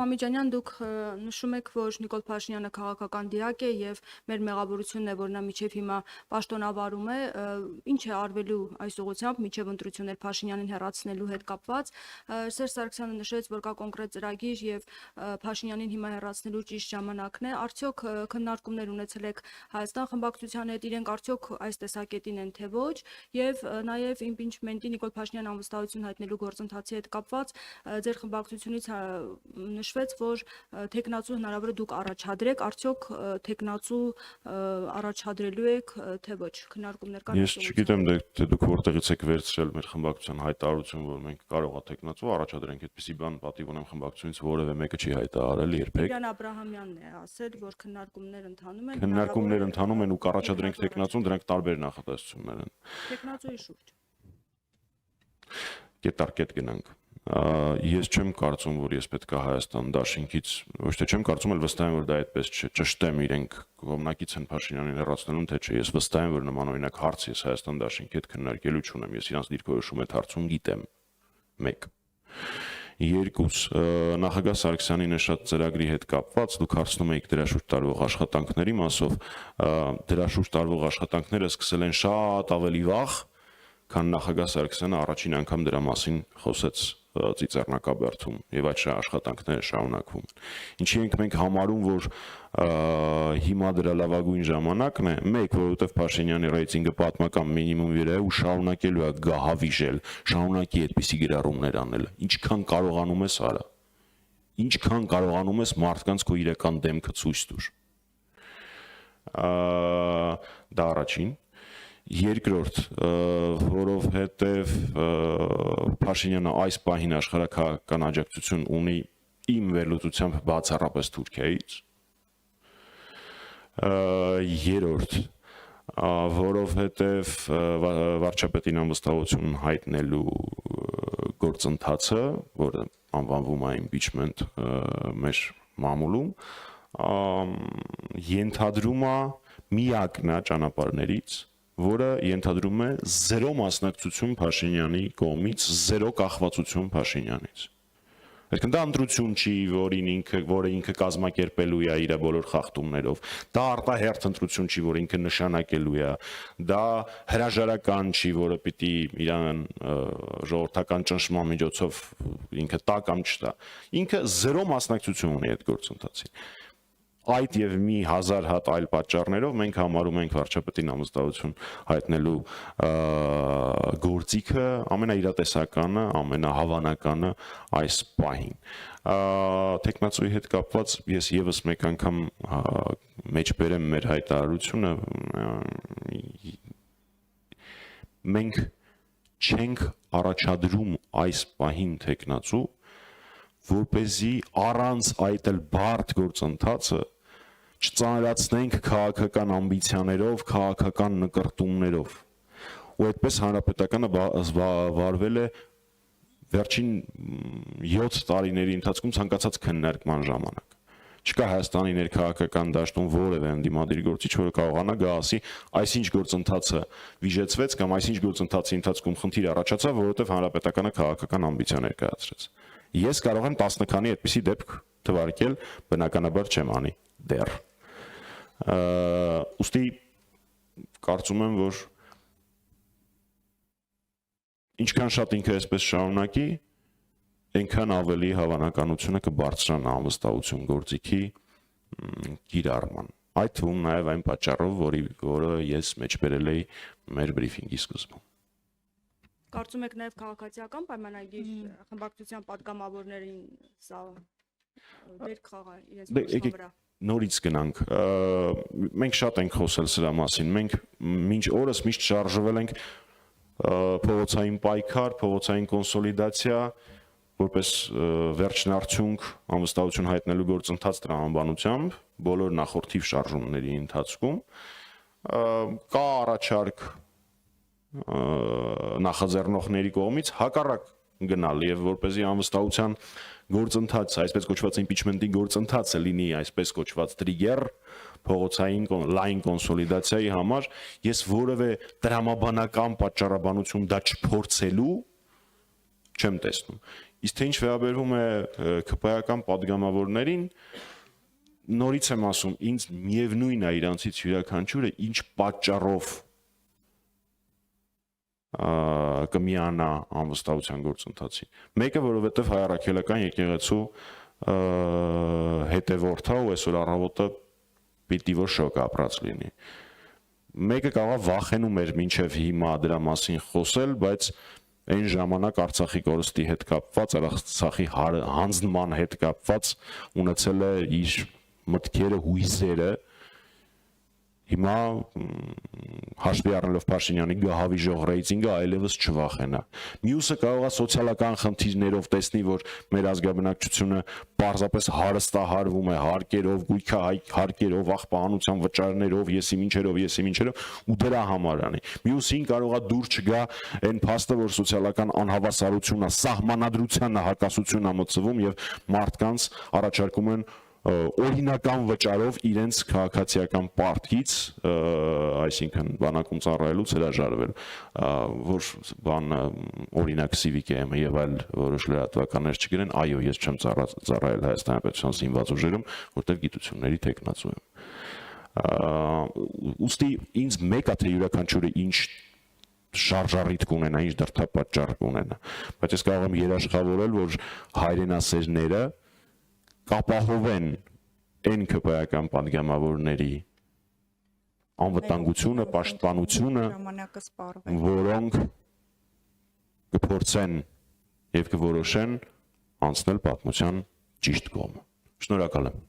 Մամիջանյան, դուք նշում եք, որ Նիկոլ Փաշինյանը քաղաքական դիակ է եւ մեր մեղավորությունն է, որ նա միջև հիմա պաշտոնավարում է, ինչ է արվելու այս ուղղությամբ միջև ընտրություններ Փաշինյանին հեռացնելու հետ կապված։ Սերժ Սարգսյանը նշեց, որ կա կոնկրետ ծրագիր եւ Փաշինյանին հիմա հեռացնելու ճիշտ ժամանակն է։ Արդյոք քննարկումներ ունեցել եք Հայաստան խմբակցության հետ, իրենք արդյոք այս տեսակետին են թե ոչ, եւ նաեւ իմպիչմենտի Նիկոլ Փաշինյանի անվստահություն հայտնելու գործընթացի հետ կապված ձեր խմբակցությունից նշվեց, որ թեկնածու հնարավոր է դուք առաջադրեք, արդյոք թեկնածու առաջադրելու եք, թե ոչ, քննարկումներ կան։ Ես չգիտեմ, թե դուք որտեղից եք վերցրել մեր խմբակցության հայտարարություն, որ մենք կարող է թեկնածու առաջադրենք, այդպիսի բան պատիվ ունեմ խմբակցությունից որևէ մեկը չի հայտարարել երբեք։ Տիգրան Աբրահամյանն է ասել, որ քննարկումներ ընթանում են։ Քննարկումներ ընթանում են ու կառաջադրենք թեկնածուն, դրանք տարբեր նախատեսություններ են։ Թեկնածուի շուրջ։ Կետարկետ գնանք։ Ես չեմ կարծում, որ ես պետք է Հայաստան դաշինքից, ոչ թե չեմ կարծում, այլ վստահ եմ, որ դա այդպես չէ, ճշտեմ իրենք կողմնակից են Փաշինյանին հեռացնելուն, թե չէ։ Ես վստահ եմ, որ նմանօրինակ հարց ես Հայաստան դաշինքի հետ քննարկելու չունեմ։ Ես իրանց դիրքորոշում այդ հարցում գիտեմ։ 1 2 նախագահ Սարգսյանի նշած ծրագրի հետ կապված դուք հարցնում եք դրա շուրջ տարվող աշխատանքների մասով, դրա շուրջ տարվող աշխատանքները սկսել են շատ ավելի վաղ, քան նախագահ Սարգսյանը առաջին անգամ դրա մասին խոսեց ծիծեռնակաբերդում եւ այդ աշխատանքները շարունակվում են։ Ինչի ենք մենք համարում, որ հիմա դրա լավագույն ժամանակն է, 1 որովհետեւ Փաշինյանի ռեյտինգը պատմական մինիմում վրա է ու շարունակելու է գահավիժել, շարունակի այդպիսի գրառումներ անել։ Ինչքան կարողանում ես արա։ Ինչքան կարողանում ես մարդկանց քո իրական դեմքը ցույց տուր։ Դա առաջին։ Երկրորդ, որովհետև Փաշինյանը այս պահին աշխարհաքաղաքական աջակցություն ունի իմ վերլուծությամբ բացառապես Թուրքիայից։ Երրորդ, որովհետև վարչապետին անվստահություն հայտնելու գործընթացը, որը անվանվում է impeachment մեր մամուլում, ենթադրում է միակն է ճանապարհներից, որը ենթադրում է 0 մասնակցություն Փաշինյանի կողմից, 0 կախվածություն Փաշինյանից։ Այսինքն դա ընտրություն չի, որը ինքը կազմակերպելու է իր բոլոր խախտումներով, դա արտահերթ ընտրություն չի, որը ինքը նշանակելու է, դա հրաժարական չի, որը պիտի իրան ժողովրդական ճնշման միջոցով ինքը տա կամ չտա։ Ինքը 0 մասնակցություն ունի այդ գործընթացին։ Այդ եւ մի 1000 հատ այլ պատճառներով մենք համարում ենք վարչապետին անվստահություն հայտնելու գործիքը ամենաիրատեսականը, ամենահավանականը այս պահին։ Թեկնածուի հետ կապված ես եւս մեկ անգամ մեջբերեմ մեր հայտարարությունը, մենք չենք առաջադրում այս պահին թեկնածու, որպեսզի առանց այդ էլ բարդ գործընթացը չծանրացնենք քաղաքական ամբիցիաներով, քաղաքական նկրտումներով։ Ու այդպես հանրապետականը վարվել է վերջին 7 տարիների ընթացքում ցանկացած քննարկման ժամանակ։ Չկա Հայաստանի ներքաղաքական դաշտում որևէ ընդդիմադիր գործիչ, որը կարողանա գա ասի, այսինչ գործընթացը վիժեցվեց կամ այսինչ գործընթացի ընթացքում խնդիր առաջացավ, որովհետև հանրապետականը քաղաքական ամբիցիաներ կայացրեց։ Ես կարող եմ 10 քանի այդպիսի դեպք թվարկել, բնականաբար չեմ անի դեռ։ Ուստի կարծում եմ, որ ինչքան շատ ինքը այսպես շարունակի, այնքան ավելի հավանականությունը կբարձրանա անվստահություն գործիքի կիրառման։ Այդ թվում նաև այն պատճառով, որը ես մեջբերել էի մեր բրիֆինգի սկզբում։ Կարծում եք նաև քաղաքացիական պայմանագիր խմբակցության պատգամավորներին սա դեր խաղա իրենց պաշտպան վրա։ Նորից գնանք։ Մենք շատ ենք խոսել սրա մասին։ Մենք մինչ օրս միշտ շարժվել ենք փողոցային պայքար, փողոցային կոնսոլիդացիա, որպես վերջնարդյունք անվստահություն հայտնելու գործընթաց տրամաբանությամբ բոլոր նախորդիվ շարժումների ընթացքում կա առաջարկ նախաձեռնողների կողմից հակառակ գնալ եւ որպեսզի անվստահության գործընթացը, այսպես կոչված impeachment-ի գործընթացը լինի այսպես կոչված տրիգեր փողոցային լայն կոնսոլիդացիայի համար, ես որևէ տրամաբանական պատճառաբանություն դա չփորձելու չեմ տեսնում։ Իսկ թե ինչ վերաբերվում է ԿՊ-ական падգամավորներին, նորից եմ ասում, ինձ միևնույն է իրանցից յուրաքանչյուրը ինչ պատճառով կմիանա անվստահության գործընթացին։ Մեկը, որովհետև հայ առաքելական եկեղեցու հետևորդ է ու այսօր առավոտը պիտի որ շոկ ապրած լինի։ Մեկը կարող վախենում էր մինչև հիմա դրա մասին խոսել, բայց այն ժամանակ Արցախի կորստի հետ կապված, Արցախի հանձնման հետ կապված ունեցել է իր մտքերը, հույզերը, հիմա հաշվի առնելով Փաշինյանի գահավի ժողրեյցինգը այլևս չվախենա։ Մյուսը կարող է սոցիալական խնդիրներով տեսնի, որ մեր ազգաբնակչությունը պարզապես հարստահարվում է հարկերով, գույքահարկերով, աղբահանության վճարներով, եսիմինչերով ու դրա համար անի։ Մյուսին կարող է դուր չգա այն փաստը, որ սոցիալական անհավասարությունը, սահմանադրությանը հակասություն է մտցվում եւ մարդկանց առաջարկում են օրինական վճարով իրենց քաղաքացիական պարտքից, այսինքն բանակում ծառայելուց հրաժարվել, որ օրինակ CVKM-ը եւ այլ որոշ լրատվականներ չգրեն, այո, ես չեմ ծառայել Հայաստանի Պետության զինված ուժերում, որտեղ գիտությունների տեխնացու եմ։ Ուստի ինձ մեկը թե յուրաքանչյուրը ինչ շարժառիթ կունենա, ինչ դրդապատճառ կունենա, բայց ես կարող եմ երաշխավորել, որ հայրենասերները կապահովեն այն ԿՊ-ական падգամավորների անվտանգությունը, պաշտպանությունը, որոնք կփորձեն եւ կորոշեն անցնել պատմության ճիշտ կողմը։ Շնորհակալ եմ։